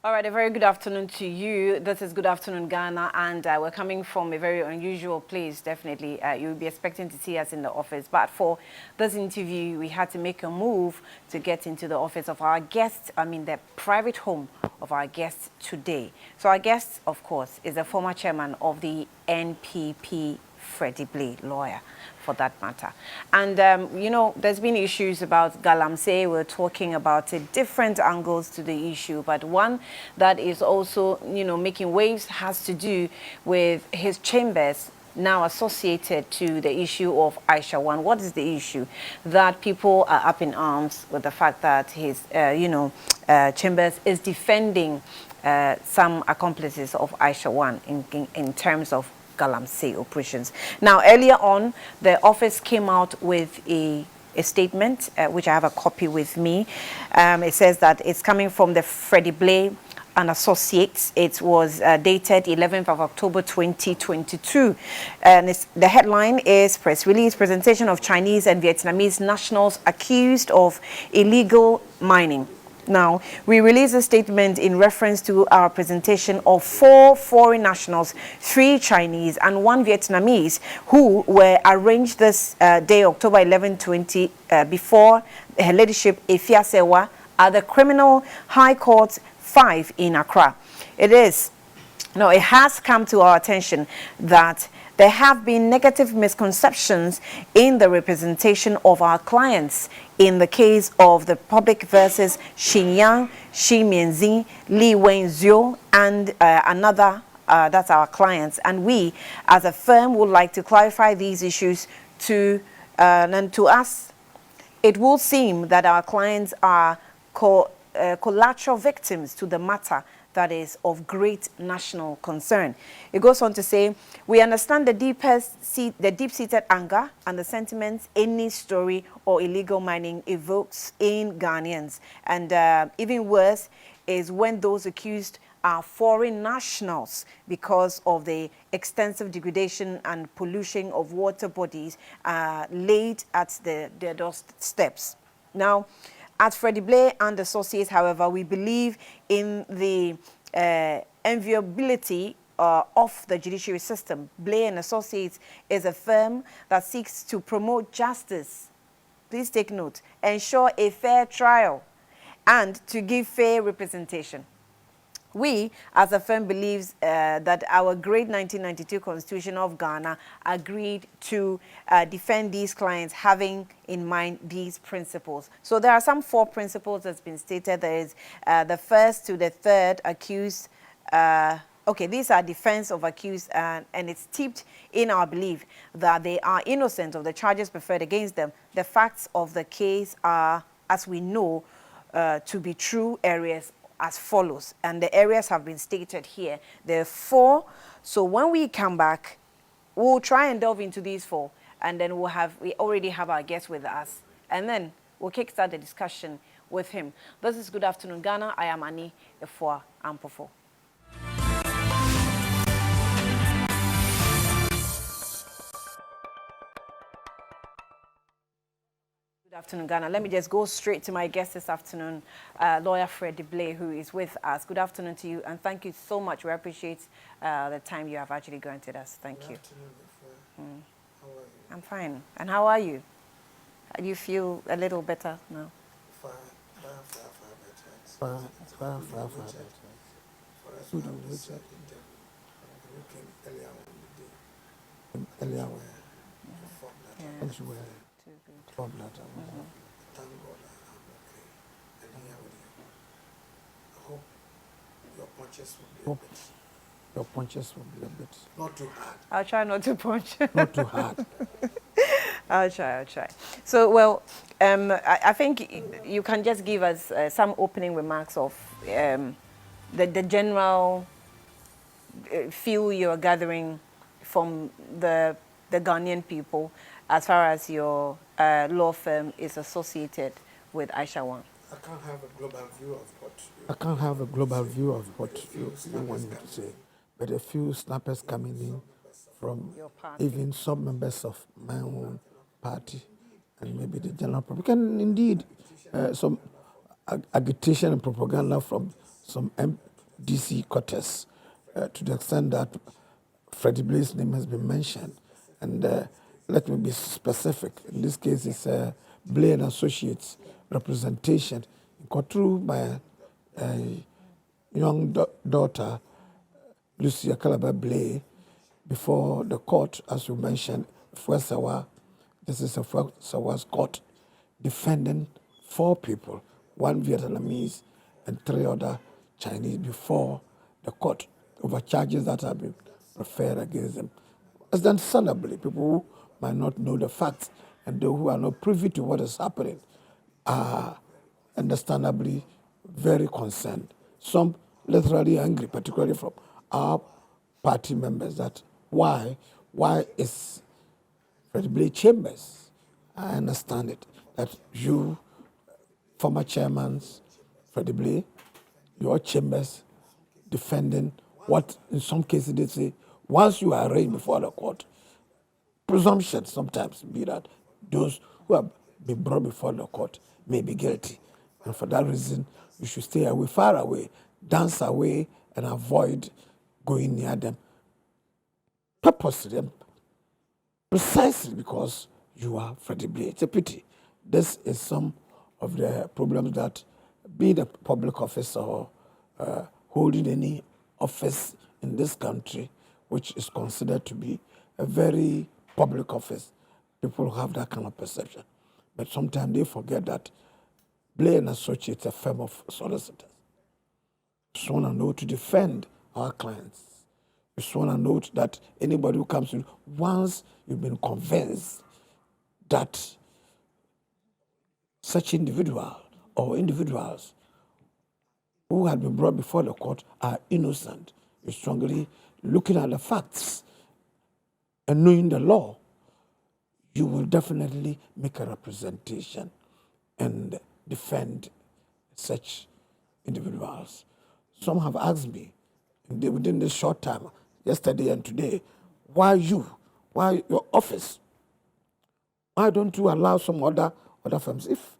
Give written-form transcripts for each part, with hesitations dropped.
All right, a very good afternoon to you. This is Good Afternoon Ghana, and we're coming from a very unusual place, definitely. You'll be expecting to see us in the office, but for this interview, we had to make a move to get into the office of our guest, the private home of our guest today. So our guest, of course, is the former chairman of the NPP, FREDDIE Blay, lawyer for that matter. And, there's been issues about Galamsey. We're talking about different angles to the issue, but one that is also, making waves has to do with his chambers now associated to the issue of Aisha Huang. What is the issue? That people are up in arms with the fact that his, chambers is defending some accomplices of Aisha Huang in terms of Galamsey operations. Now, earlier on, the office came out with a statement, which I have a copy with me. It says that it's coming from the FREDDIE Blay and Associates. It was dated 11th of October 2022. And the headline is Press Release, Presentation of Chinese and Vietnamese Nationals Accused of Illegal Mining. Now, we released a statement in reference to our presentation of 4 foreign nationals, 3 Chinese and 1 Vietnamese, who were arraigned this day, October 11, 20, before Her Ladyship Efia Sewa at the Criminal High Court 5 in Accra. It has come to our attention that there have been negative misconceptions in the representation of our clients in the case of the Public versus Xinyang, Xi Mianzin, Li Wenzhou, and another, that's our clients. And we, as a firm, would like to clarify these issues to us. It will seem that our clients are collateral victims to the matter that is of great national concern. It goes on to say, we understand the deep-seated anger and the sentiments any story or illegal mining evokes in Ghanaians. And even worse is when those accused are foreign nationals because of the extensive degradation and pollution of water bodies laid at their doorsteps. Now, at FREDDIE Blay and Associates, however, we believe in the enviability of the judiciary system. Blay and Associates is a firm that seeks to promote justice. Please take note. Ensure a fair trial and to give fair representation. We, as a firm, believes that our great 1992 Constitution of Ghana agreed to defend these clients having in mind these principles. So there are some 4 principles that's been stated. There is the first to the third accused. These are defense of accused, and it's steeped in our belief that they are innocent of the charges preferred against them. The facts of the case are, as we know, to be true areas as follows, and the areas have been stated here. There are 4. So when we come back, we'll try and delve into these 4, and then we already have our guest with us, and then we'll kickstart the discussion with him. This is Good Afternoon Ghana. I am Annie Efua Ampofo. Good afternoon, Ghana. Let me just go straight to my guest this afternoon, lawyer FREDDIE Blay, who is with us. Good afternoon to you, and thank you so much. We appreciate the time you have actually granted us. Thank you. Good afternoon, How are you? I'm fine. And how are you? Do you feel a little better now? Far better. Thank God I'm okay. And here with you. I hope your punches will be a bit. Your punches will be a bit. Not too hard. I'll try not to punch. Not too hard. I'll try. So, well, I think you can just give us some opening remarks of the general feel you're gathering from the Ghanaian people as far as your law firm is associated with Aisha Huang. I can't have a global view of what you want me to say, but a few snappers coming in from even some members of my own party and maybe the general public, and indeed some agitation and propaganda from some DC quarters, to the extent that Freddie Blay's name has been mentioned. And let me be specific. In this case, it's Blay and Associates representation got through by a young daughter, Lucia Calabar Blay, before the court, as you mentioned, Fuesawa. This is a Fuesawa's court defending 4 people, 1 Vietnamese and 3 other Chinese, before the court over charges that have been referred against them. As understandably, people who might not know the facts and those who are not privy to what is happening are understandably very concerned. Some literally angry, particularly from our party members, that why is Freddie Blay Chambers? I understand it, that you, former chairman Freddie Blay, your chambers defending what in some cases they say, once you are arraigned before the court, presumption sometimes be that those who have been brought before the court may be guilty. And for that reason, you should stay away, far away, dance away, and avoid going near them. Purposely, precisely because you are Freddie Blay. It's a pity. This is some of the problems that being a public officer or holding any office in this country, which is considered to be a very public office, people have that kind of perception. But sometimes they forget that Blay and Associates, a firm of solicitors, just want to know to defend our clients. We just want to note that anybody who comes in, once you've been convinced that such individual or individuals who have been brought before the court are innocent, you're strongly looking at the facts and knowing the law, you will definitely make a representation and defend such individuals. Some have asked me within this short time, yesterday and today, why your office? Why don't you allow some other firms, if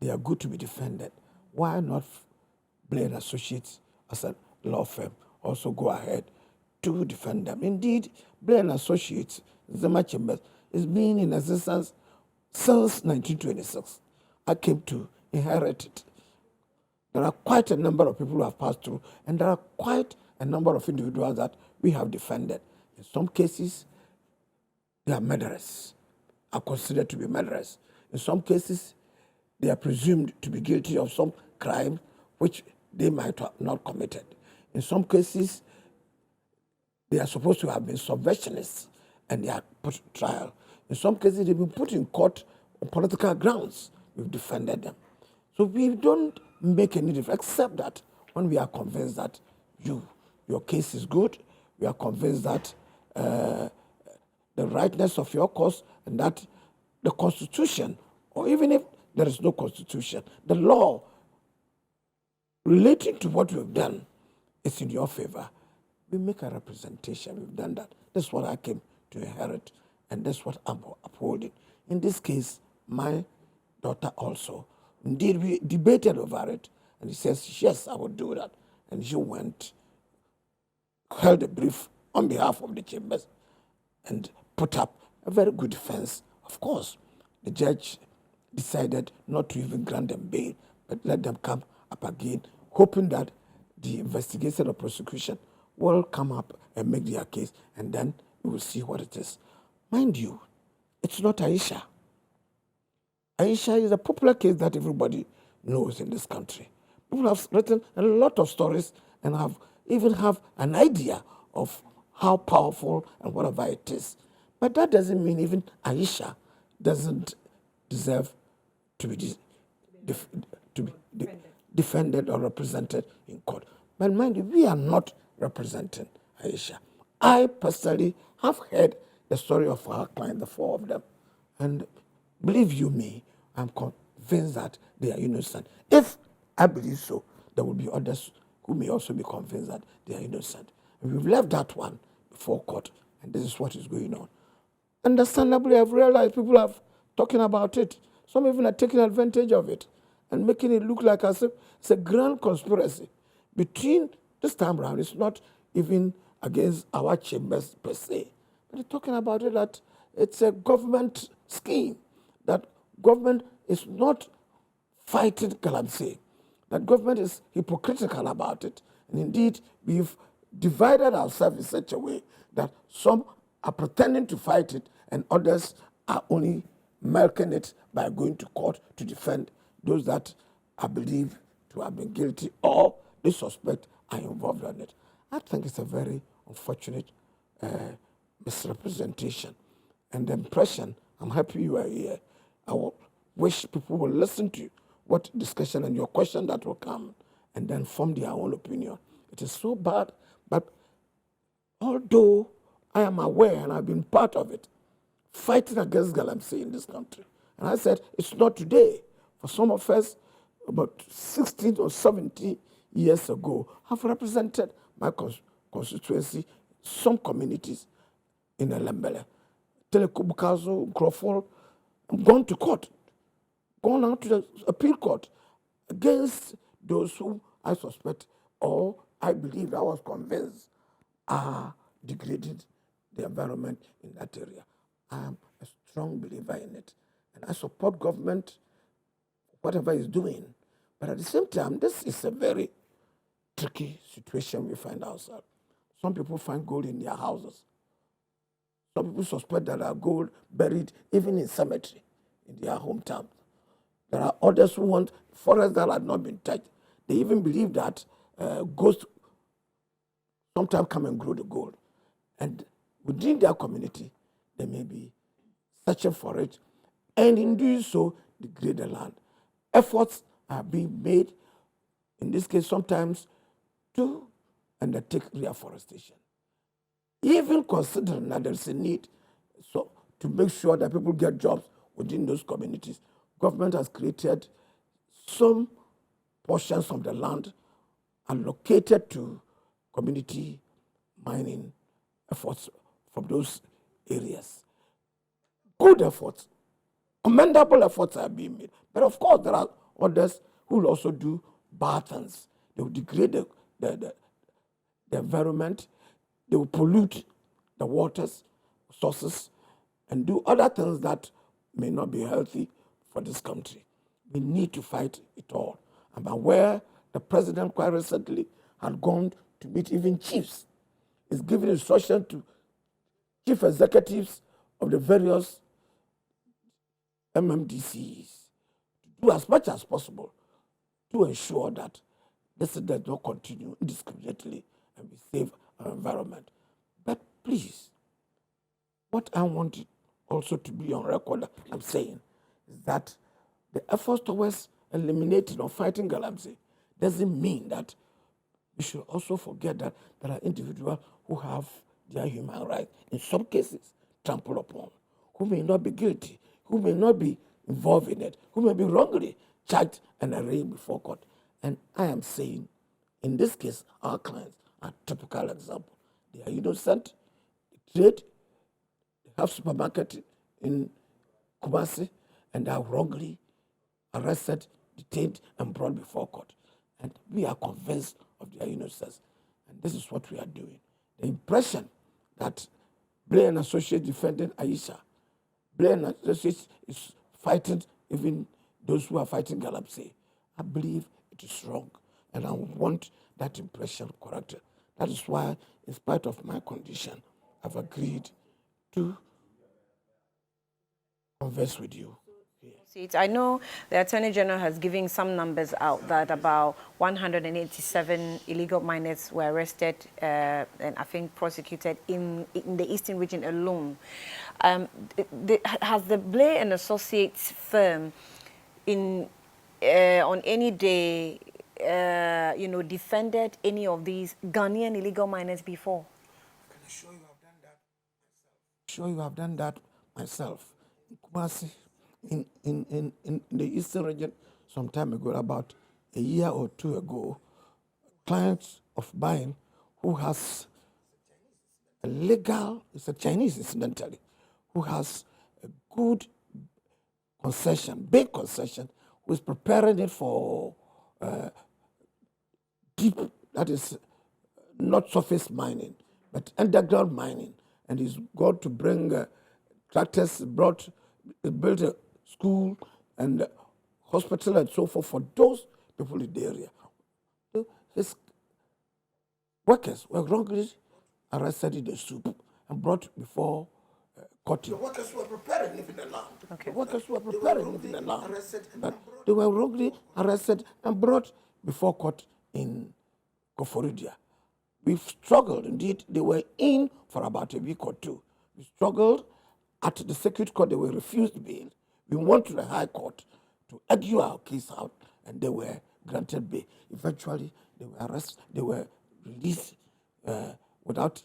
they are good to be defended, why not Blay and Associates as a law firm also go ahead to defend them? Indeed, Blay and Associates, Zema Chambers, is being in existence since 1926. I came to inherit it. There are quite a number of people who have passed through, and there are quite a number of individuals that we have defended. In some cases, they are murderers, are considered to be murderers. In some cases, they are presumed to be guilty of some crime which they might have not committed. In some cases, they are supposed to have been subversionists and they are put to trial. In some cases, they've been put in court on political grounds. We've defended them. So we don't make any difference, except that when we are convinced that your case is good, we are convinced that the rightness of your cause and that the Constitution, or even if there is no Constitution, the law relating to what we've done is in your favor, we make a representation. We've done that. That's what I came to inherit, and that's what I'm upholding. In this case, my daughter also. Indeed, we debated over it, and he says, yes, I will do that. And she went, held a brief on behalf of the chambers, and put up a very good defense. Of course, the judge decided not to even grant them bail, but let them come up again, hoping that the investigation or prosecution will come up and make their case, and then we will see what it is. Mind you, it's not Aisha. Aisha is a popular case that everybody knows in this country. People have written a lot of stories and even have an idea of how powerful and whatever it is. But that doesn't mean even Aisha doesn't deserve to be defended or represented in court. But mind you, we are not representing Aisha. I personally have heard the story of our client, the 4 of them. And believe you me, I'm convinced that they are innocent. If I believe so, there will be others who may also be convinced that they are innocent. And we've left that one before court, and this is what is going on. Understandably, I've realized people are talking about it. Some even are taking advantage of it and making it look like as if it's a grand conspiracy between this time around, it's not even against our chambers per se, but they're talking about it that it's a government scheme, that government is not fighting Galamsey, that government is hypocritical about it. And indeed, we've divided ourselves in such a way that some are pretending to fight it and others are only milking it by going to court to defend those that are believed to have been guilty or they suspect are involved in it. I think it's a very unfortunate misrepresentation. And the impression, I'm happy you are here. I wish people will listen to what discussion and your question that will come and then form their own opinion. It is so bad, but although I am aware and I've been part of it, fighting against Galamsey in this country. And I said, it's not today. For some of us, about 16 or 17 years ago, I've represented my constituency, some communities in Elembele, Telekubukazo, Crawford. I'm gone to court, gone out to the appeal court against those who I suspect or I believe, I was convinced, are degrading the environment in that area. I am a strong believer in it. And I support government, whatever it's doing. But at the same time, this is a very tricky situation we find ourselves. Some people find gold in their houses. Some people suspect that there are gold buried even in cemetery in their hometown. There are others who want forests that have not been touched. They even believe that ghosts sometimes come and grow the gold. And within their community, they may be searching for it, and in doing so, degrade the land. Efforts are being made, in this case, sometimes to undertake reforestation. Even considering that there's a need to make sure that people get jobs within those communities, government has created some portions of the land allocated to community mining efforts from those areas. Good efforts, commendable efforts are being made. But of course, there are others who will also do bad things. They will degrade the environment, they will pollute the waters, sources, and do other things that may not be healthy for this country. We need to fight it all. I'm aware the president quite recently had gone to meet even chiefs. He's giving instruction to chief executives of the various MMDCs to do as much as possible to ensure that this does not continue indiscriminately and we save our environment. But please, what I want also to be on record, I'm saying, is that the efforts towards eliminating or fighting Galamsey doesn't mean that we should also forget that there are individuals who have their human rights, in some cases, trampled upon, who may not be guilty, who may not be involved in it, who may be wrongly charged and arraigned before court. And I am saying, in this case, our clients are a typical example. They are innocent, they trade, they have supermarket in Kumasi, and they are wrongly arrested, detained, and brought before court. And we are convinced of their innocence. And this is what we are doing. The impression that Blay and Associates defended Aisha, Blay and Associates is fighting even those who are fighting Galamsey, I believe it is wrong. And I want that impression corrected. That is why, in spite of my condition, I've agreed to converse with you. I know the Attorney General has given some numbers out that about 187 illegal miners were arrested and I think prosecuted in the Eastern region alone. Has the Blay and Associates firm on any day, defended any of these Ghanaian illegal miners before? I can assure you I've done that myself. Sure, you have done that myself. In Kumasi, in the Eastern region, some time ago, about a year or two ago, clients of mine who has a legal, it's a Chinese incidentally, who has a good concession, big concession, who is preparing it for deep, that is not surface mining, but underground mining. And he's got to bring tractors, built a school and hospital and so forth for those people in the area. So his workers were wrongly arrested in the soup and brought before court. The workers were preparing living the land. Okay. The workers were preparing living the land. But they were wrongly arrested and brought before court in Koforidia. We've struggled, indeed, they were in for about a week or two. We struggled at the circuit court, they were refused bail. We went to the high court to argue our case out, and they were granted bail. Eventually, they were arrested, they were released without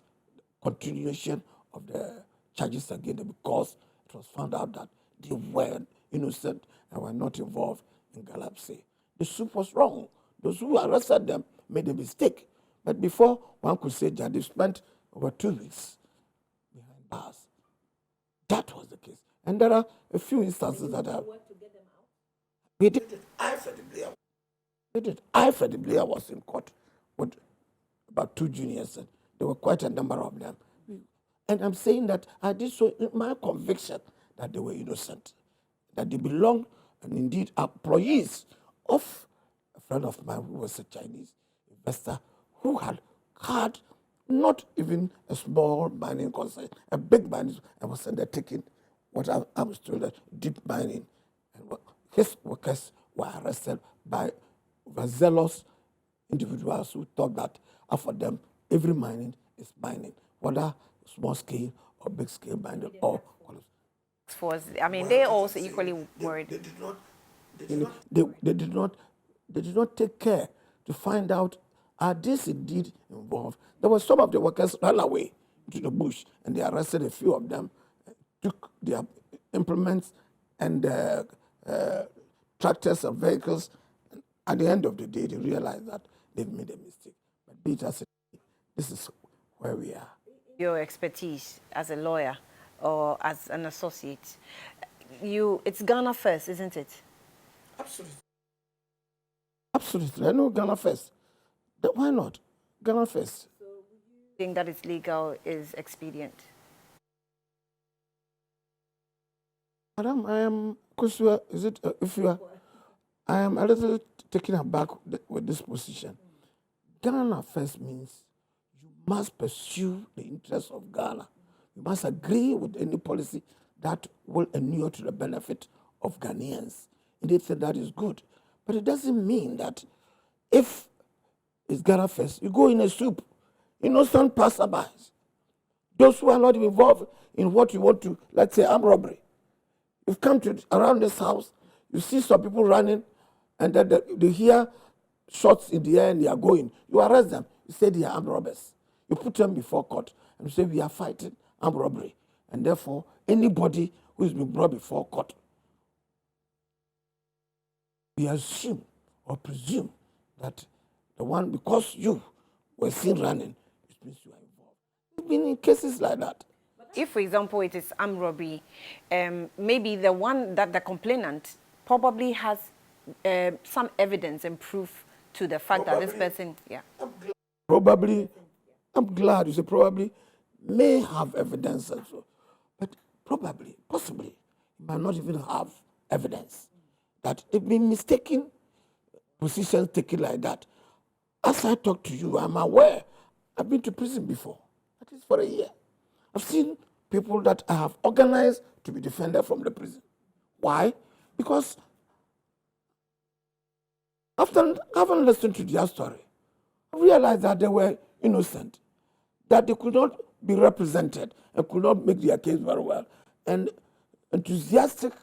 continuation of the charges against them because it was found out that they were innocent and were not involved in Galamsey. The soup was wrong. Those who arrested them made a mistake. But before one could say that they spent over 2 weeks behind bars. That was the case. And there are a few instances that have. We did it. FREDDIE BLAY was in court with about 2 juniors. And there were quite a number of them. And I'm saying that I did so in my conviction that they were innocent, that they belonged and indeed are employees of a friend of mine who was a Chinese investor who had not even a small mining concern, a big mining, and was undertaking what I was told that deep mining. And his workers were arrested by overzealous individuals who thought that for them every mining is mining, whether small scale or big scale mining or. I mean, they also equally worried. They did not take care to find out, are these indeed involved? There were some of the workers ran away to the bush, and they arrested a few of them, took their implements and tractors and vehicles. And at the end of the day, they realized that they've made a mistake. But be it as it is, this is where we are. Your expertise as a lawyer or as an associate, it's Ghana first, isn't it? Absolutely. Absolutely. I know Ghana first. Why not? Ghana first. So would you think that it's legal is expedient? Madam, I am, because is it, if you are, I am a little taken aback with this position. Ghana first means you must pursue the interests of Ghana. You must agree with any policy that will inure to the benefit of Ghanaians. Indeed, that is good. But it doesn't mean that if it's Ghana first, you go in a soup, innocent passerbys, those who are not involved in what you want to, let's say, armed robbery. You've come to around this house, you see some people running, and then they hear shots in the air and they are going. You arrest them. You say they are armed robbers. You put them before court and you say we are fighting armed robbery. And therefore, anybody who is being brought before court, we assume or presume that the one, because you were seen running, it means you are involved. We've been in cases like that. If, for example, it is armed robbery, maybe the one that the complainant probably has some evidence and proof to the fact that this person, yeah. I'm glad you say probably may have evidence also, but probably, possibly, you might not even have evidence that they've been mistaken positions taken like that. As I talk to you, I'm aware. I've been to prison before, at least for a year. I've seen people that I have organized to be defended from the prison. Why? Because after having listened to their story, I realized that they were innocent, that they could not be represented and could not make their case very well. And enthusiastic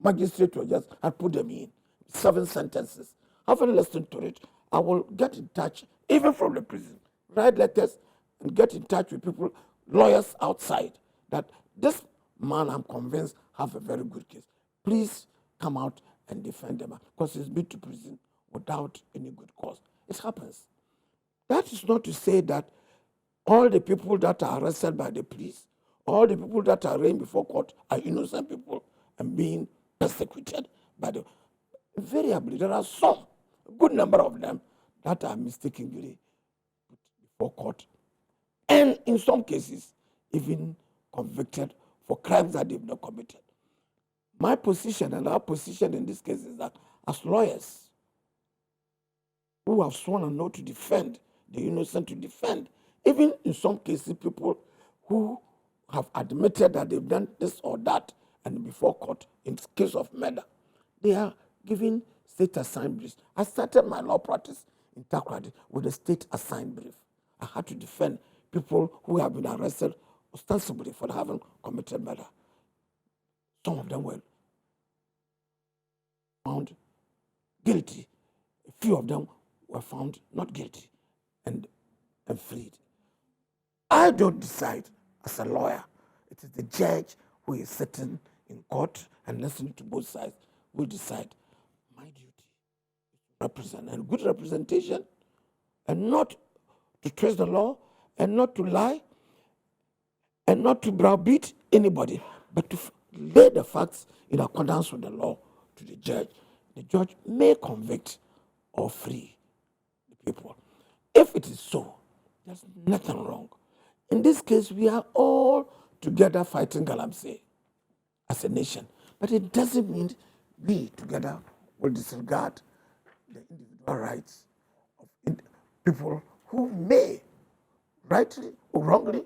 magistrate just had put them in 7 sentences. Having listened to it, I will get in touch, even from the prison, write letters and get in touch with people, lawyers outside, that this man, I'm convinced, have a very good case. Please come out and defend them, because he's been to prison without any good cause. It happens. That is not to say that all the people that are arrested by the police, all the people that are arraigned before court are innocent people and being persecuted by the. Invariably, there are some, a good number of them, that are mistakenly put before court, and in some cases, even convicted for crimes that they've not committed. My position and our position in this case is that as lawyers who have sworn an oath to defend the innocent, to defend, even in some cases, people who have admitted that they've done this or that, and before court, in case of murder, they are giving state assigned briefs. I started my law practice in Takoradi with a state assigned brief. I had to defend people who have been arrested ostensibly for having committed murder. Some of them were found guilty. A few of them were found not guilty and freed. I don't decide as a lawyer. It is the judge who is sitting in court and listening to both sides who will decide. My duty is to represent, and good representation, and not to trace the law, and not to lie, and not to browbeat anybody, but to lay the facts in accordance with the law to the judge. The judge may convict or free the people. If it is so, there's nothing wrong. In this case, we are all together fighting Galamsey as a nation. But it doesn't mean we together will disregard the individual rights of people who may, rightly or wrongly,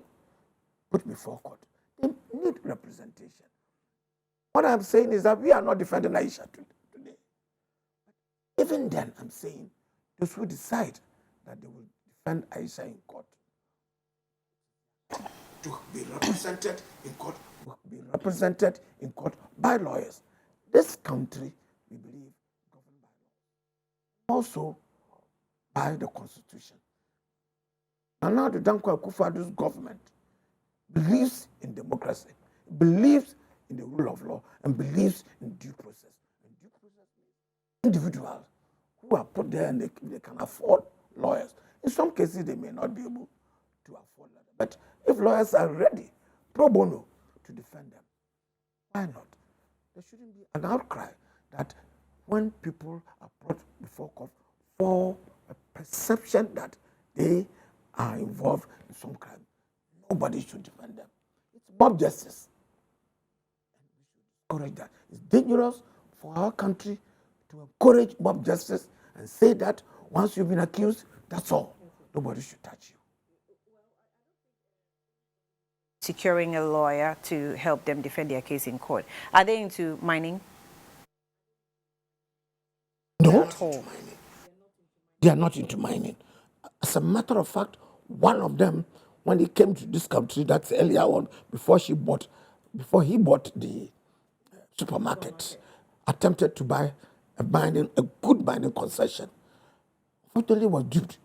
put before court. They need representation. What I'm saying is that we are not defending Aisha today. Even then, I'm saying those who decide that they will defend Aisha in court to be represented in court, will be represented in court by lawyers. This country, we believe, governed by law, also by the Constitution. And now the Dankwa Akufo-Addo's government believes in democracy, believes in the rule of law, and believes in due process. And due process means individuals who are put there and they can afford lawyers. In some cases, they may not be able to afford that. But if lawyers are ready, pro bono, to defend them, why not? There shouldn't be an outcry that when people are brought before court for a perception that they are involved in some crime, nobody should defend them. It's mob justice. And we should encourage that. It's dangerous for our country to encourage mob justice and say that once you've been accused, that's all. Nobody should touch you. Securing a lawyer to help them defend their case in court. Are they into mining? No, they are not into mining. As a matter of fact, one of them, when he came to this country, that's earlier on, before he bought the supermarket, attempted to buy a good mining concession. Unfortunately, was duped.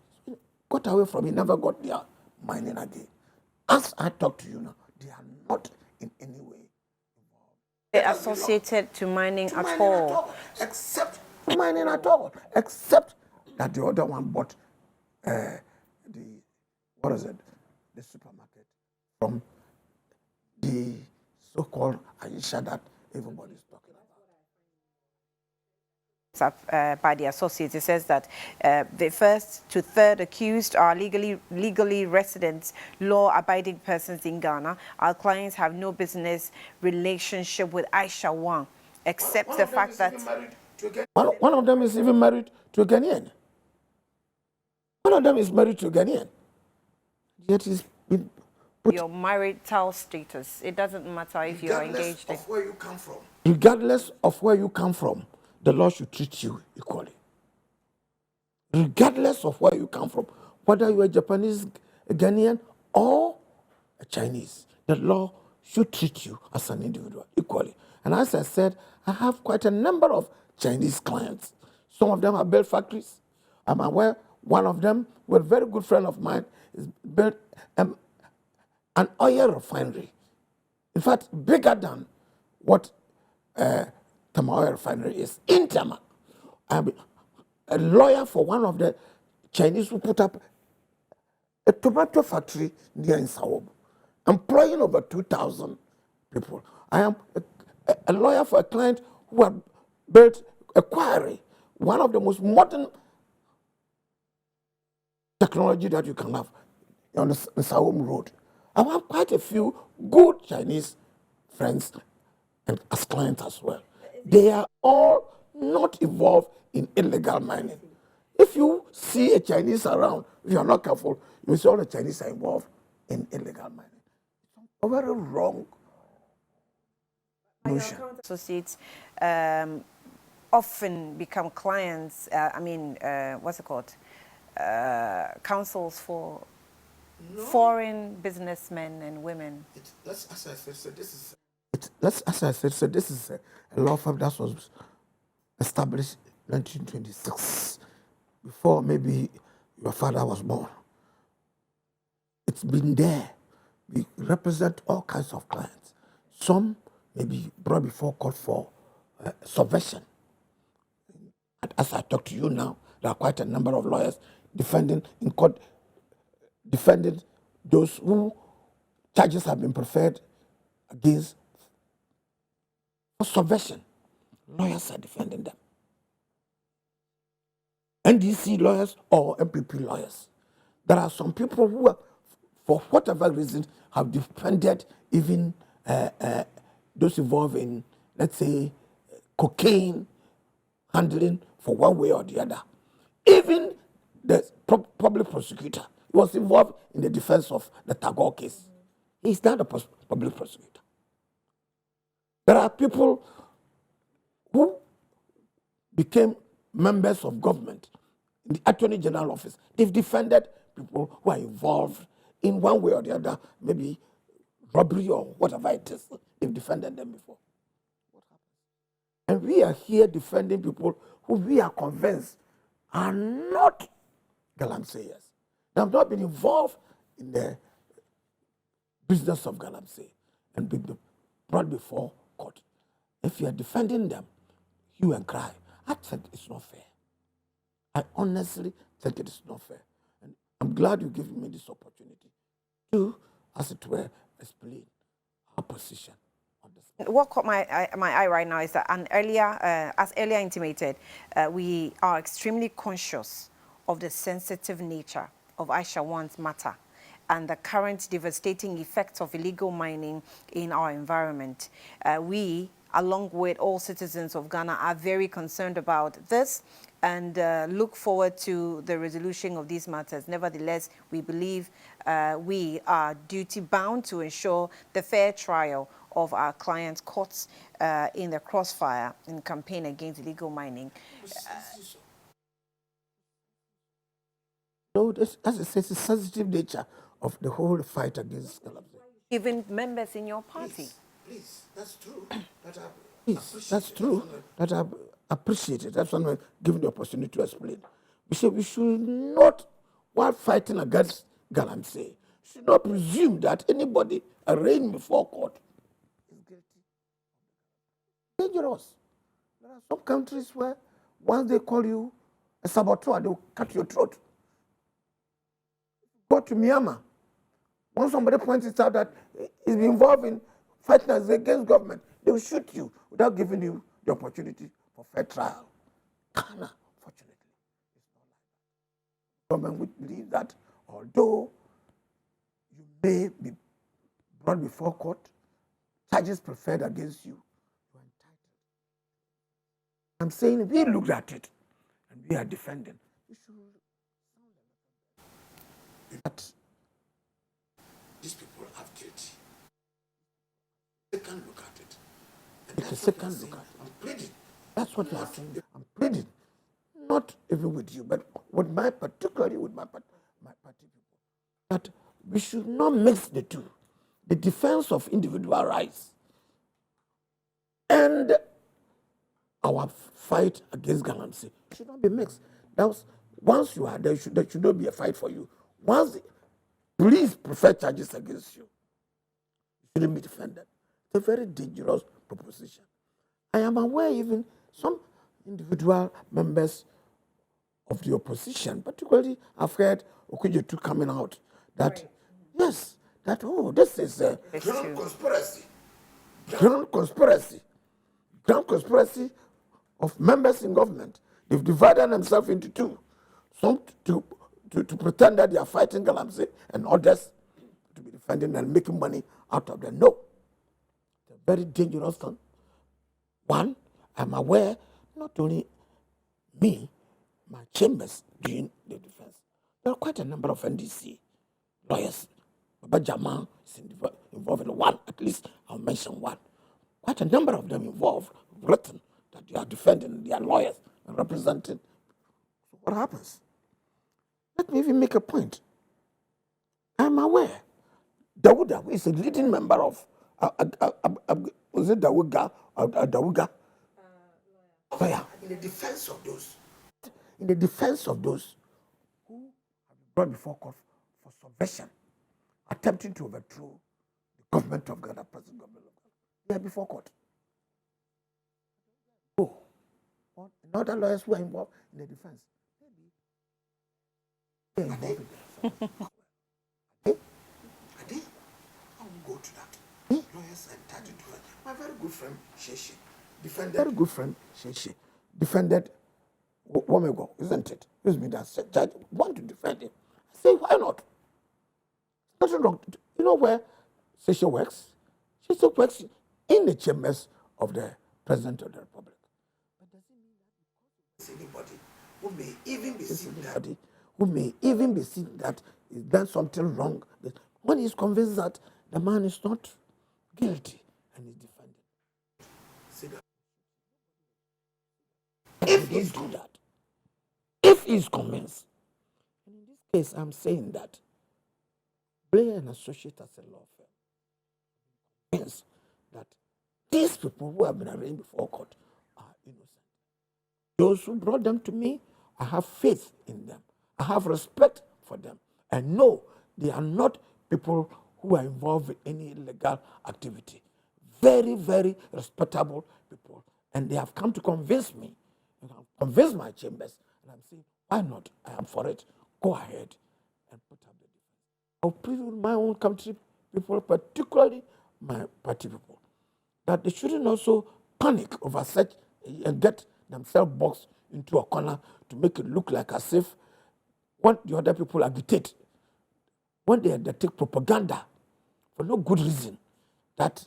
Got away from it, never got their mining again. As I talk to you now, they are not in any way involved. They're associated to mining at all. Except mining at all. Except that the other one bought the supermarket from the so-called Aisha that everybody is talking about. By the associates, it says that the first to third accused are legally resident, law-abiding persons in Ghana. Our clients have no business relationship with Aisha Huang, except the fact that one of them is even married to a Ghanaian. One of them is married to a Ghanaian. Yet he's been put. Your marital status, it doesn't matter if you are engaged. Regardless of where you come from. Regardless of where you come from, the law should treat you equally. Regardless of where you come from, whether you are Japanese, a Ghanaian, or a Chinese, the law should treat you as an individual equally. And as I said, I have quite a number of Chinese clients. Some of them have built factories. I'm aware one of them, a very good friend of mine, is built an oil refinery. In fact, bigger than what Tama Oil Refinery is in Tama. I'm a lawyer for one of the Chinese who put up a tomato factory near in Sawob, employing over 2,000 people. I am a lawyer for a client who had built a quarry, one of the most modern technology that you can have. on the Sawum Road. I have quite a few good Chinese friends and as clients as well. They are all not involved in illegal mining. If you see a Chinese around, if you are not careful, you will see all the Chinese are involved in illegal mining. A very wrong notion. Associates often become clients, what's it called? Counsels for foreign businessmen and women. As I said, this is a law firm that was established in 1926, before maybe your father was born. It's been there. We represent all kinds of clients. Some may be brought before court for subversion. And as I talk to you now, there are quite a number of lawyers defending in court, defending those who charges have been preferred against for subversion. Lawyers are defending them. NDC lawyers or MPP lawyers. There are some people who are, for whatever reason, have defended even those involved in, let's say, cocaine handling for one way or the other. Even the public prosecutor was involved in the defense of the Tagore case. He's not a public prosecutor. There are people who became members of government in the Attorney General office. They've defended people who are involved in one way or the other, maybe robbery or whatever it is. They've defended them before. And we are here defending people who we are convinced are not Galamseyers. They have not been involved in the business of Galamsey and been brought before court. If you are defending them, hue and cry. I think it's not fair. I honestly think it is not fair. And I'm glad you give me this opportunity to, as it were, explain our position on this. What caught my eye right now is that as earlier intimated, we are extremely conscious of the sensitive nature of Aisha Huang's matter and the current devastating effects of illegal mining in our environment. We, along with all citizens of Ghana, are very concerned about this and look forward to the resolution of these matters. Nevertheless, we believe we are duty-bound to ensure the fair trial of our clients' courts in the crossfire in the campaign against illegal mining. So, as I said, the sensitive nature of the whole fight against Galamsey. Even members in your party. Please, that's true. That's true. That I appreciate it. That's why I'm giving the opportunity to explain. We should not, while fighting against Galamsey, should not presume that anybody arraigned before court is guilty. Dangerous. There are some countries where once they call you a saboteur, they'll cut your throat. Go to Myanmar. Once somebody points it out that he's involved in fighting against government, they will shoot you without giving you the opportunity for fair trial. Ghana, fortunately, is not like that. Government would believe that although you may be brought before court, charges preferred against you, you are entitled. I'm saying we looked at it and we are defending. We should that these people are guilty. Second look at it. It's a second look at it. I'm pleading. That's what you are saying. I'm pleading. Not even with you, but particularly with my party people. That we should not mix the two. The defense of individual rights and our fight against Galamsey should not be mixed. Once you are there, there should not be a fight for you. Once the police prefer charges against you, you shouldn't be defended. It's a very dangerous proposition. I am aware even some individual members of the opposition, particularly I've heard Okujetu coming out, that yes, that this is a grand conspiracy. Grand conspiracy of members in government. They've divided themselves into two. Some to to pretend that they are fighting Galamsey and others to be defending and making money out of them. No. It's a very dangerous thing. One, I'm aware, not only me, my chambers doing the defense. There are quite a number of NDC lawyers. Baba Jamal is involved in one, at least I'll mention one. Quite a number of them involved, written that they are defending, they are lawyers and representing. So what happens? Let me even make a point. I'm aware. Dawuda is a leading member of, was it Dawuga? Dawuga? Lawyer. In the defense of those who have been brought before court for subversion, attempting to overthrow the government of Ghana, present government of Ghana. They are before court. Oh, and other lawyers who are involved in the defense. Maybe they are involved in the defense. I won't go to that. Lawyers are entitled to it. My very good friend Sheshe defended Womego, isn't it? Excuse me, that judge want to defend him. I say, why not? Nothing wrong. You know where Sheshe works? Sheshe works in the chambers of the President of the Republic. But does it mean that anybody who may even be seen that he's done something wrong, when he's convinced that the man is not guilty and is defended? See that? If he's do that, if he's convinced, and in this case, I'm saying that Blay and Associates as a law firm means that these people who have been arraigned before court are innocent. Those who brought them to me, I have faith in them. I have respect for them. And no, they are not people who are involved in any illegal activity. Very, very respectable people. And they have come to convince me, and have convinced my chambers. And I'm saying, why not? I am for it. Go ahead and put up the defense. I'll plead with my own country people, particularly my party people, that they shouldn't also panic over such and get themselves boxed into a corner to make it look like as if when the other people agitate, when they take propaganda for no good reason, that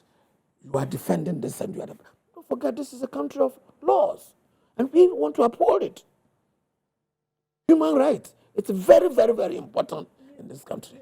you are defending this and the other. Don't forget, this is a country of laws, and we want to uphold it. Human rights. It's very, very, very important in this country.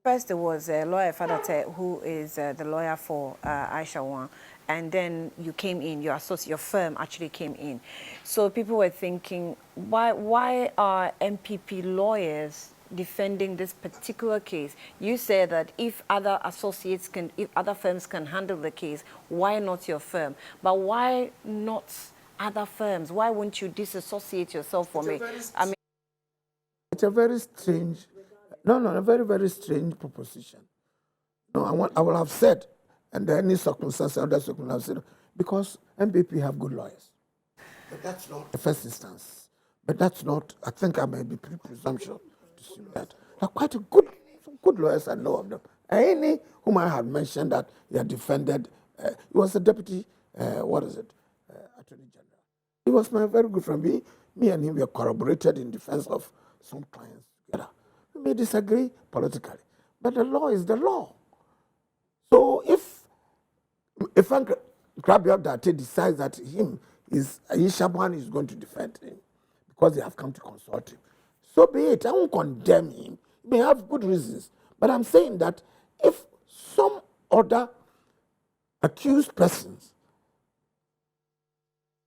First, there was a lawyer, Fadate, who is the lawyer for Aisha Huang, and then you came in, your firm actually came in. So people were thinking, why are MPP lawyers defending this particular case? You said that if other if other firms can handle the case, why not your firm? But why not other firms? Why won't you disassociate yourself from it? I mean, it's a very strange, a very, very strange proposition. No, I will have said, and any circumstance, other circumstances, have said, because MPP have good lawyers. But that's not the first instance. But that's not, I think I may be pretty presumptuous to say that. There are quite some good lawyers, I know of them. Any whom I had mentioned that he had defended, he was a deputy, Attorney General. He was my very good friend. Me and him were corroborated in defense of some clients together. We may disagree politically, but the law is the law. So if Frank Grabiab decides that Aisha Huang is going to defend him because they have come to consult him, so be it. I won't condemn him. He may have good reasons. But I'm saying that if some other accused persons,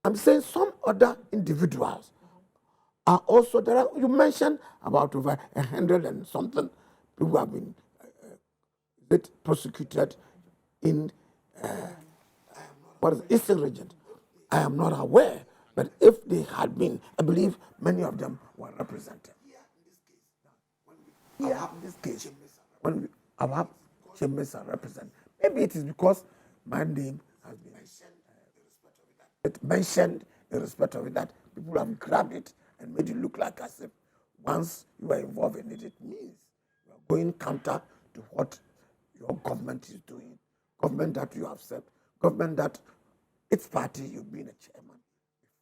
I'm saying some other individuals are also there. You mentioned about over 100 and something people have been prosecuted in Eastern region. I am not aware, but if they had been, I believe many of them were represented. In this case, when our chambers are represented, maybe it is because my name has been mentioned in respect of it, that people have grabbed it and made it look like as if once you are involved in it, it means you are going counter to what your government is doing, government that you have set, government that its party you've been a chairman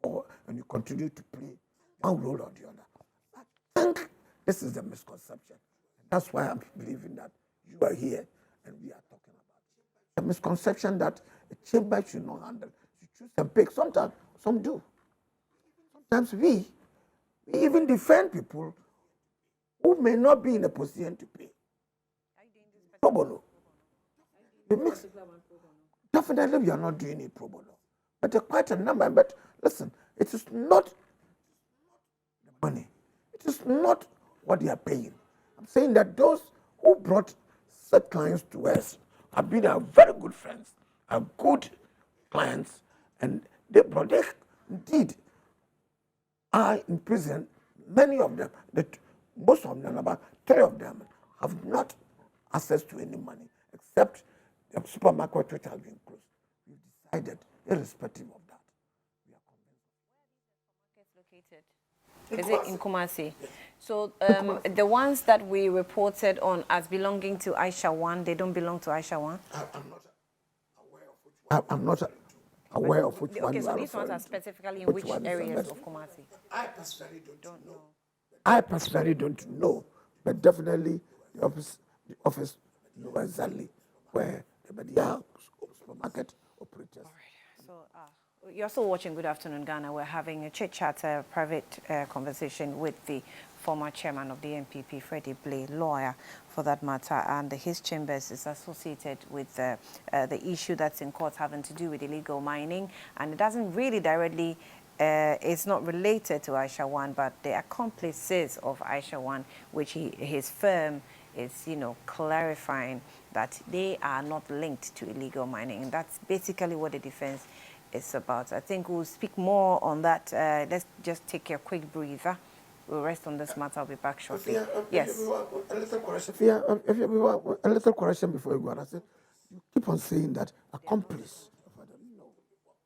before, and you continue to play one role or the other. I think This is the misconception. That's why I'm believing that you are here and we are talking about it. The misconception that a chamber should not handle, should choose and pick. Sometimes some do. Sometimes we even defend people who may not be in a position to pay. Pro bono. Definitely we are not doing it pro bono. But quite a number. But listen, it is not the money. It is not what they are paying. I'm saying that those who brought such clients to us have been our very good friends, our good clients, and they indeed are in prison. Many of them, most of them, about 3 of them, have not access to any money except the supermarket which has been closed. We've decided, irrespective of that, we are convinced. Is it in Kumasi? So the ones that we reported on as belonging to Aisha Huang, they don't belong to Aisha Huang? I'm not aware of which one Okay, you so are these ones referring are to. specifically in which one is areas that? of Kumasi? I personally don't know. I personally don't know, but definitely the office knows exactly where the supermarket operators. So you're still watching Good Afternoon Ghana. We're having a chit-chat, a private conversation with the former chairman of the NPP, Freddie Blay, lawyer for that matter, and his chambers is associated with the issue that's in court having to do with illegal mining, and it doesn't really directly, it's not related to Aisha Huang, but the accomplices of Aisha Huang, which his firm is, clarifying that they are not linked to illegal mining. And that's basically what the defense is about. I think we'll speak more on that. Let's just take a quick breather. We'll rest on this matter. I'll be back shortly. Yes. A little correction. If you want a little correction before you go on, I said, you keep on saying that accomplice.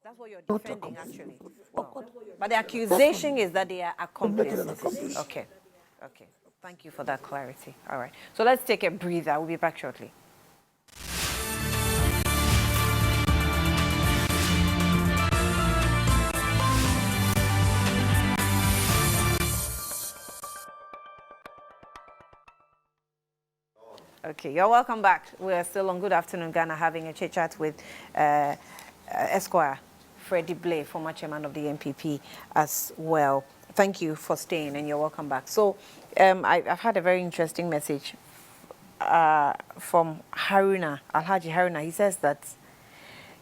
That's what you're defending, actually. Well, but the accusation is that they are accomplices. Okay. Okay. Thank you for that clarity. All right. So let's take a breather. We'll be back shortly. Okay, you're welcome back. We're still on Good Afternoon Ghana having a chit-chat with Esquire Freddie Blay, former chairman of the NPP as well. Thank you for staying and you're welcome back. So I've had a very interesting message from Haruna, Alhaji Haruna. He says that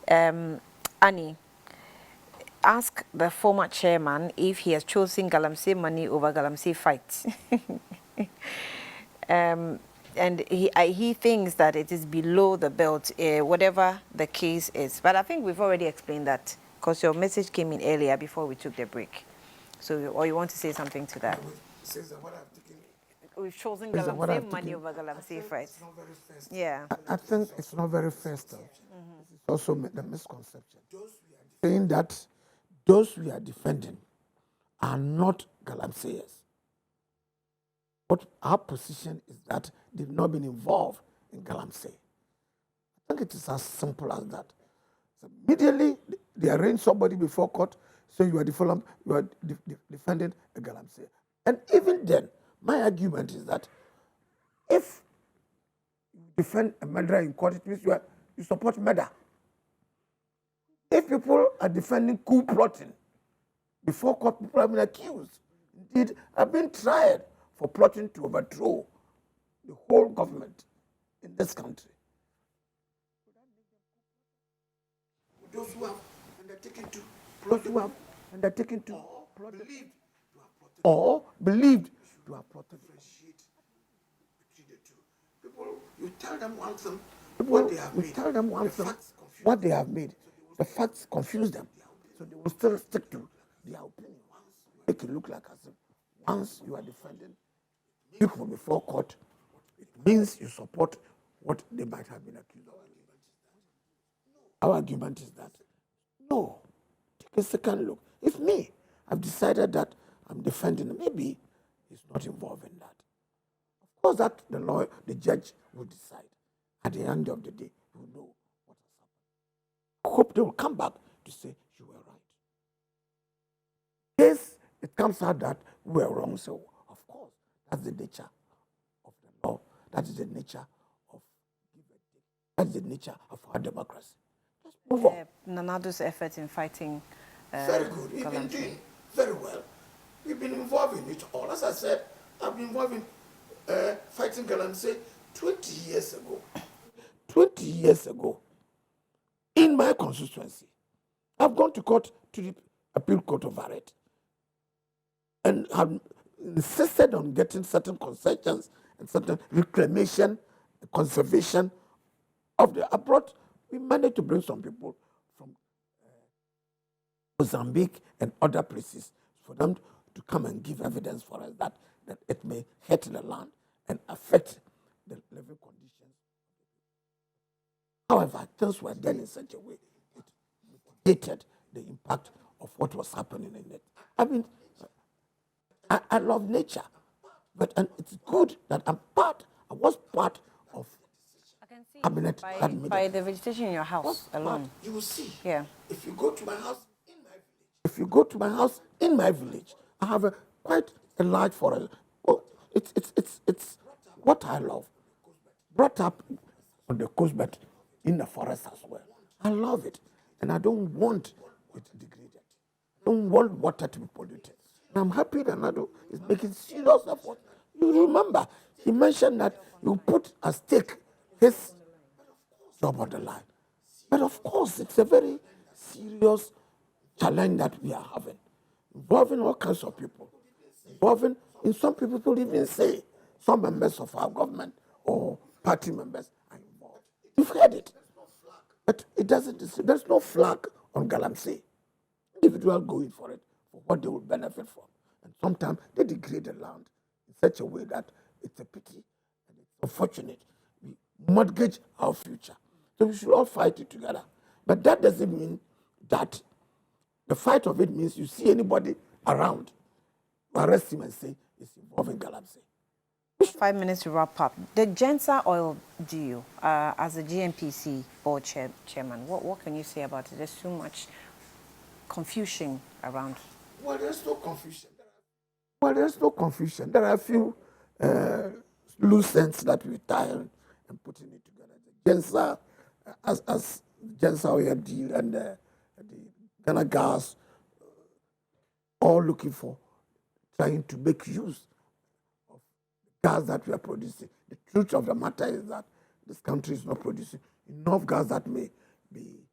Annie, ask the former chairman if he has chosen Galamsey money over Galamsey fight. And he thinks that it is below the belt, whatever the case is. But I think we've already explained that because your message came in earlier before we took the break. So, or you want to say something to that? We've chosen Galamsey money over Galamsey fight. Yeah. I think it's not very fair stuff. It's also the misconception. Saying that those we are defending are not Galamseyers. But our position is that they've not been involved in Galamsey. I think it is as simple as that. So immediately they arrange somebody before court, so you are defending a Galamsey. And even then, my argument is that if you defend a murderer in court, it means you support murder. If people are defending coup plotting before court, people have been accused, indeed have been tried for plotting to overthrow the whole government in this country. Those who have undertaken to plot, or believed to have plotted. Between the two. People, you tell them one thing, what they have made. Tell them one thing, what they have made. The facts confuse them, so they will still stick to their opinion. Make it look like as if once you are defending people before court, it means you support what they might have been accused of. Our argument is that, no, take a second look. If me, I've decided that I'm defending him, maybe he's not involved in that. Of course, that the judge will decide. At the end of the day, he will know what has happened. I hope they will come back to say, you were right. Yes, it comes out that we were wrong, so of course, That's the nature of the law. That is the nature of give and take. That's the nature of our democracy. Let's move on. Nanado's effort in fighting Very good. We've been doing very well. We've been involved in it all. As I said, I've been involved in fighting Galamsey 20 years ago. 20 years ago, in my constituency, I've gone to court, to the appeal court over it, and have insisted on getting certain concessions and certain reclamation, conservation of the abroad. We managed to bring some people from Mozambique and other places for them to come and give evidence for us that it may hurt the land and affect the living conditions. However, things were done in such a way it mitigated the impact of what was happening in it. I mean, I love nature, but and it's good that I was part of cabinet by the vegetation in your house alone. You will see. Yeah. If you go to my house in my village, I have quite a large forest. Oh, it's what I love. Brought up on the coast, but in the forest as well. I love it, and I don't want it degraded. I don't want water to be polluted. And I'm happy that Nado is making serious effort. You remember, he mentioned that you put at stake his job on the line. But of course, it's a very serious challenge that we are having, involving all kinds of people. Involving, in some people even say, some members of our government or party members are involved. You've heard it. But it doesn't, there's no flag on Galamsey. Individuals going for it, for what they will benefit from. And sometimes they degrade the land in such a way that it's a pity and it's unfortunate. We mortgage our future. So we should all fight it together. But that doesn't mean that the fight of it means you see anybody around, arrest him and say it's involving Galamsey. 5 minutes to wrap up. The Gensa oil deal, as a GNPC board chairman, what can you say about it? There's too much confusion around. Well, there's no confusion. There are a few loose ends that we tie and putting it together. The Gensa, as Gensa oil deal and the Ghana gas, all looking for trying to make use of gas that we are producing. The truth of the matter is that this country is not producing enough gas that may be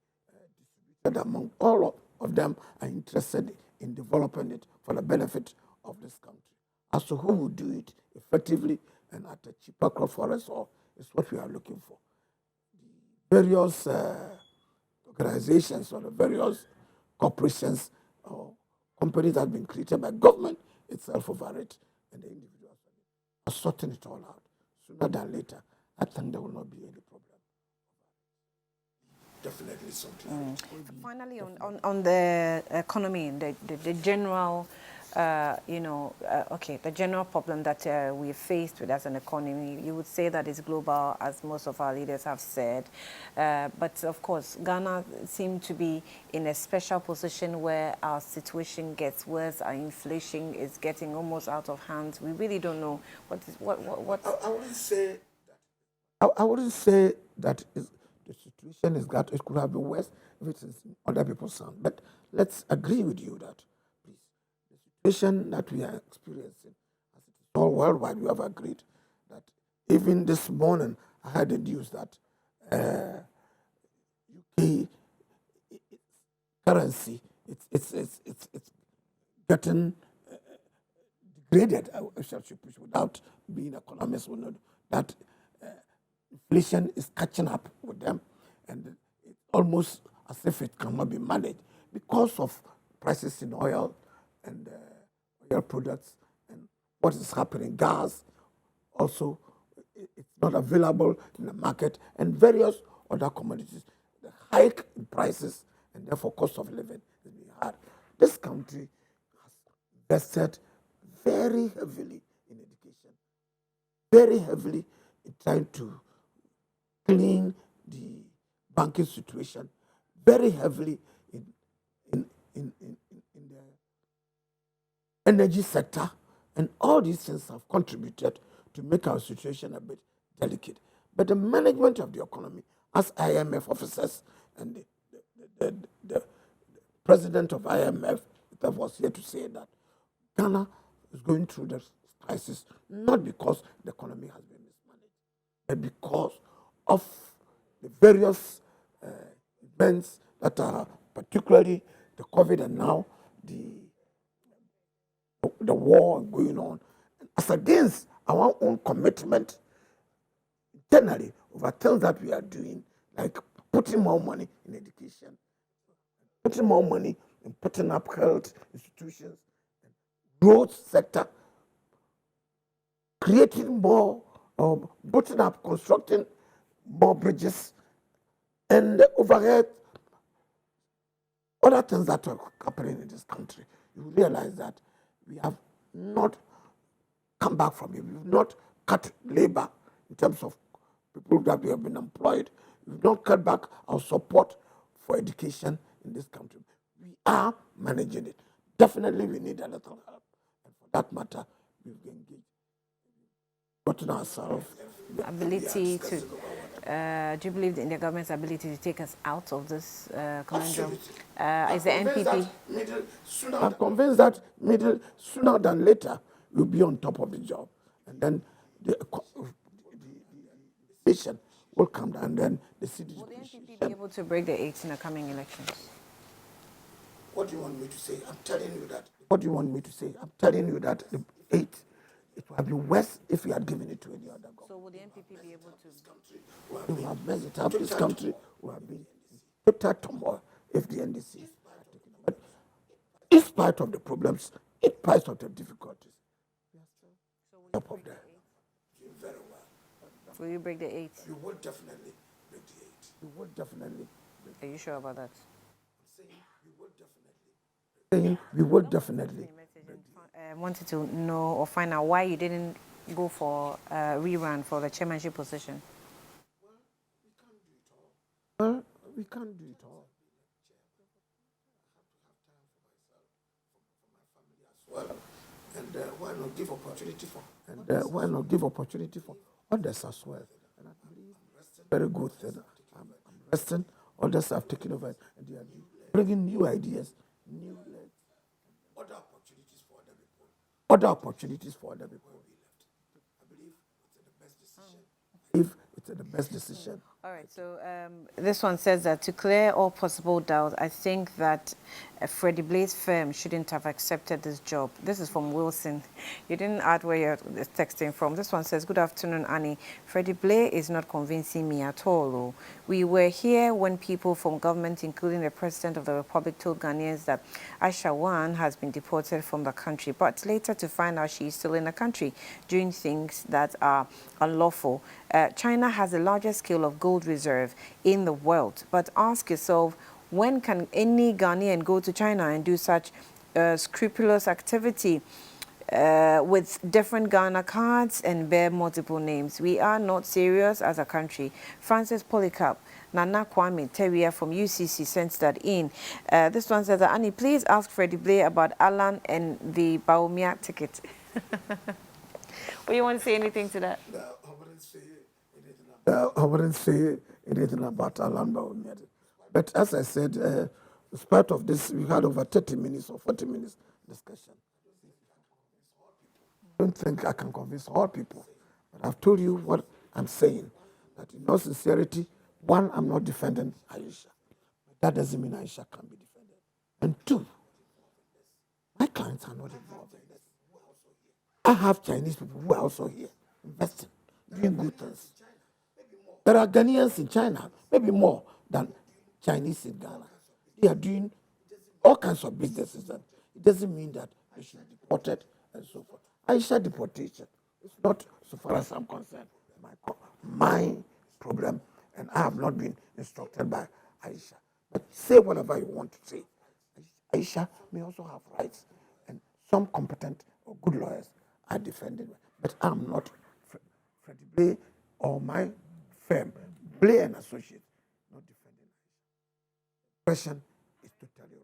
distributed among all of them are interested in developing it for the benefit of this country. As to who will do it effectively and at a cheaper cost for us all is what we are looking for. The various organizations or the various corporations or companies that have been created by government itself over it and the individuals are sorting it all out. Sooner than later, I think there will not be any problem. Definitely something. Finally, on the economy, the general, the general problem that we're faced with as an economy, you would say that it's global, as most of our leaders have said. But of course, Ghana seems to be in a special position where our situation gets worse. Our inflation is getting almost out of hand. We really don't know what. I wouldn't say that the situation is that it could have been worse if it is in other people's hands. But let's agree with you that, please, the situation that we are experiencing, as it is all worldwide, we have agreed that even this morning I heard the news that UK currency it's getting degraded. I shall push without being economist, will know that. Inflation is catching up with them, and it's almost as if it cannot be managed because of prices in oil and oil products and what is happening. Gas also, it's not available in the market, and various other commodities. The hike in prices and therefore cost of living is being hard. This country has invested very heavily in education, very heavily in trying to clean the banking situation, very heavily in the energy sector, And all these things have contributed to make our situation a bit delicate. But the management of the economy, as IMF officers and the president of IMF that was here to say that Ghana is going through this crisis not because the economy has been mismanaged, but because of the various events that are particularly the COVID and now the war going on, as against our own commitment internally over things that we are doing, like putting more money in education, putting more money in putting up health institutions, road sector, creating more, putting up, constructing more bridges, and overhead, other things that are happening in this country. You realize that we have not come back from it. We've not cut labor in terms of people that we have been employed. We've not cut back our support for education in this country. We are managing it. Definitely we need a little help. And for that matter, we've engaged, gotten ourselves ability to, do you believe in the government's ability to take us out of this conundrum? Is the NPP? I'm convinced that sooner than later, we'll be on top of the job. And then the nation will come down, and then the city. Will the NPP be able to break the 8 in the coming elections? What do you want me to say? I'm telling you that. What do you want me to say? I'm telling you that the 8, it would have been worse if we had given it to any other government. So will the NPP be able to? We have messed it up. This country will have been total turmoil if the NDC. But in spite of the problems, in spite of the difficulties, top of that. Very well. Will you break the 8? You will definitely break the 8. You will definitely. Are you sure about that? Saying we will definitely. Wanted to know or find out why you didn't go for a rerun for the chairmanship position. Well, we can't do it all. And why not give opportunity for? And why not give opportunity for others as well? And I believe very good. I'm resting. Others have taken over, and they are bringing new ideas, new other opportunities for other people. Other opportunities for other people. I believe it's the best decision. If it's the best decision. All right, so this one says that to clear all possible doubt, I think that Freddie Blay's firm shouldn't have accepted this job. This is from Wilson. You didn't add where you're texting from. This one says, good afternoon, Annie. Freddie Blay is not convincing me at all. We were here when people from government, including the President of the Republic, told Ghanaians that Aisha Huang has been deported from the country, but later to find out she is still in the country doing things that are unlawful. China has the largest scale of gold reserve in the world. But ask yourself, when can any Ghanaian go to China and do such scrupulous activity with different Ghana cards and bear multiple names? We are not serious as a country. Francis Polycarp, Nana Kwame Teria from UCC sent that in. This one says, Annie, please ask Freddie Blay about Alan and the Baumia ticket. Well, you want to say anything to that? No, I wouldn't say anything about Alan Baumia. But as I said, as part of this, we had over 30 minutes or 40 minutes discussion. I don't think I can convince all people. But I've told you what I'm saying. That in all sincerity, one, I'm not defending Aisha. That doesn't mean Aisha can be defended. And two, my clients are not involved in this. I have Chinese people who are also here, investing, doing good things. There are Ghanaians in China, maybe more than Chinese in Ghana. They are doing all kinds of businesses, and it doesn't mean that they should be deported and so forth. Aisha deportation is not, so far as I'm concerned, my problem, and I have not been instructed by Aisha. But say whatever you want to say. Aisha may also have rights, and some competent or good lawyers are defending her. But I'm not Freddie Blay or my firm, Blay and Associates, not defending her. The question is totally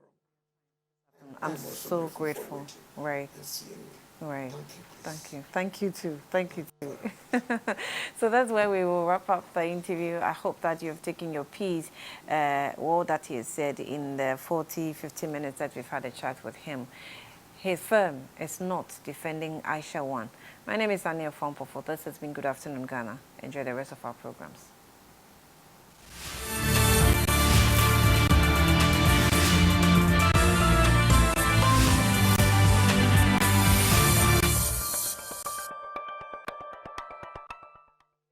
wrong. I'm so grateful. Right. Right. Thank you. Thank you too. Thank you too. So that's where we will wrap up the interview. I hope that you've taken your piece, all that he has said in the 50 minutes that we've had a chat with him. His firm is not defending Aisha Huang. My name is Aisha Huang. This has been Good Afternoon, Ghana. Enjoy the rest of our programs.